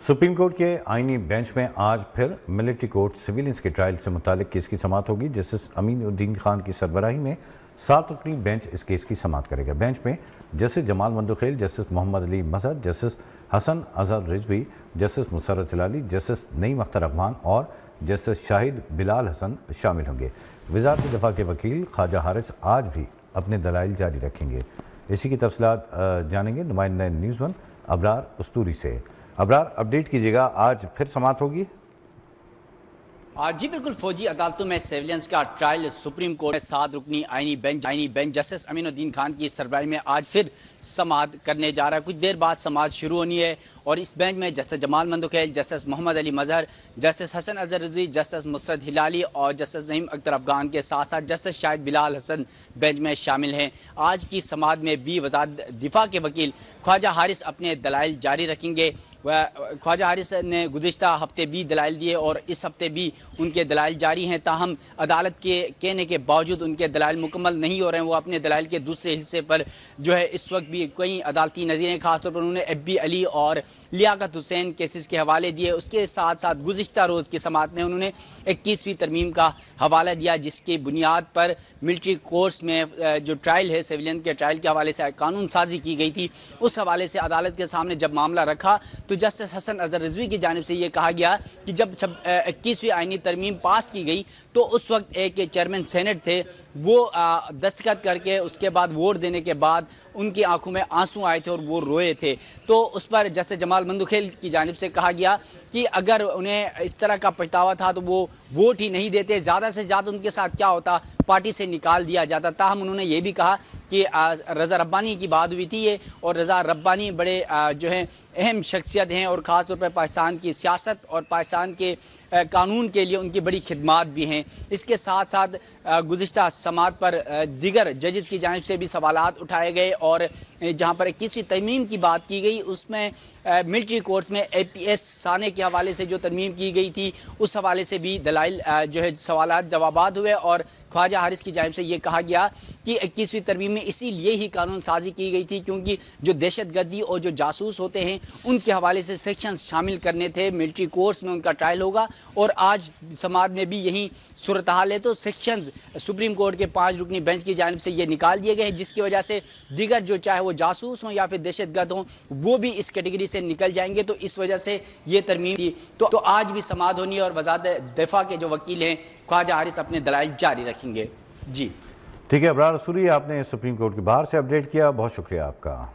Supreme court کے آئینی bench میں آج پھر ملٹری کورٹ سویلنس کے ٹرائل سے متعلق کیس کی سماعت ہوگی۔ جسٹس امین الدین خان کی سربراہی میں 7 رکنی بینچ اس کیس کی سماعت کرے گا۔ بینچ میں جسٹس جمال مندوخیل، جسٹس محمد علی مظہر، جسٹس حسن اظہر رضوی، جسٹس مسرت ہلالی، جسٹس نعیم اختر رحمان اور جسٹس شاہد بلال حسن شامل ہوں گے۔ وزارت دفاع کے وکیل خواجہ حارث آج بھی اپنے دلائل جاری رکھیں گے۔ اسی کی تفصیلات جانیں گے نمائندہ نیوز ون ابرار استوری سے۔ ابرار، اپڈیٹ کیجیے گا، آج پھر سماعت ہوگی؟ جی بالکل، فوجی عدالتوں میں سیویلنس کا ٹرائل سپریم کورٹ میں 7 رکنی آئینی بینچ جسٹس امین الدین خان کی سربراہی میں آج پھر سماعت کرنے جا رہا ہے۔ کچھ دیر بعد سماعت شروع ہونی ہے اور اس بینچ میں جسٹس جمال مندوخیل، جسٹس محمد علی مظہر، جسٹس حسن اظہر رضوی، جسٹس مسرت ہلالی اور جسٹس نعیم اختر افغان کے ساتھ ساتھ جسٹس شاہد بلال حسن بینچ میں شامل ہیں۔ آج کی سماعت میں بھی وزارت دفاع کے وکیل خواجہ حارث اپنے دلائل جاری رکھیں گے۔ خواجہ حارث نے گزشتہ ہفتے بھی دلائل دیے اور اس ہفتے بھی ان کے دلائل جاری ہیں، تاہم عدالت کے کہنے کے باوجود ان کے دلائل مکمل نہیں ہو رہے ہیں۔ وہ اپنے دلائل کے دوسرے حصے پر جو ہے اس وقت بھی کئی عدالتی نظیریں، خاص طور پر انہوں نے ایف بی علی اور لیاقت حسین کیسز کے حوالے دیے۔ اس کے ساتھ ساتھ گزشتہ روز کی سماعت میں انہوں نے 21ویں ترمیم کا حوالہ دیا، جس کی بنیاد پر ملٹری کورٹس میں جو ٹرائل ہے سیویلین کے ٹرائل کے حوالے سے قانون سازی کی گئی تھی۔ اس حوالے سے عدالت کے سامنے جب معاملہ رکھا تو جسٹس حسن اظہر رضوی کی جانب سے یہ کہا گیا کہ جب 21ویں آئینی ترمیم پاس کی گئی تو اس وقت ایک چیئرمین سینٹ تھے، وہ دستخط کر کے اس کے بعد ووٹ دینے کے بعد ان کی آنکھوں میں آنسو آئے تھے اور وہ روئے تھے۔ تو اس پر جسٹس جمال مندوخیل کی جانب سے کہا گیا کہ اگر انہیں اس طرح کا پچھتاوا تھا تو وہ ووٹ ہی نہیں دیتے، زیادہ سے زیادہ ان کے ساتھ کیا ہوتا، پارٹی سے نکال دیا جاتا۔ تاہم انہوں نے یہ بھی کہا کہ رضا ربانی کی بات ہوئی تھی یہ، اور رضا ربانی بڑے جو ہیں اہم شخصیت ہیں اور خاص طور پر پاکستان کی سیاست اور پاکستان کے قانون کے لیے ان کی بڑی خدمات بھی ہیں۔ اس کے ساتھ ساتھ گزشتہ سماعت پر دیگر ججز کی جانب سے بھی سوالات اٹھائے گئے اور جہاں پر 21ویں ترمیم کی بات کی گئی اس میں ملٹری کورٹس میں اے پی ایس سانے کے حوالے سے جو ترمیم کی گئی تھی اس حوالے سے بھی دلائل جو ہے سوالات جوابات ہوئے، اور خواجہ حارث کی جانب سے یہ کہا گیا کہ 21ویں ترمیم میں اسی لیے ہی قانون سازی کی گئی تھی کیونکہ جو دہشت گردی اور جو جاسوس ہوتے ہیں ان کے حوالے سے سیکشنز شامل کرنے تھے۔ ملٹری کورٹس میں ان کا ٹرائل ہوگا اور آج سماعت میں بھی یہی صورتحال ہے، تو سیکشنز سپریم کورٹ کے 5 رکنی بینچ کی جانب سے یہ نکال دیے گئے ہیں، جس کی وجہ سے دیگر جو چاہے وہ جاسوس ہوں یا پھر دہشت گرد ہوں وہ بھی اس کیٹیگری سے نکل جائیں گے۔ تو اس وجہ سے یہ ترمیم تھی، تو آج بھی سماعت ہونی ہے اور وزارت دفاع کے جو وکیل ہیں خواجہ حارث اپنے دلائل جاری رکھیں گے۔ جی ٹھیک ہے ابرار استوری، آپ نے سپریم کورٹ کے باہر سے اپڈیٹ کیا، بہت شکریہ آپ کا۔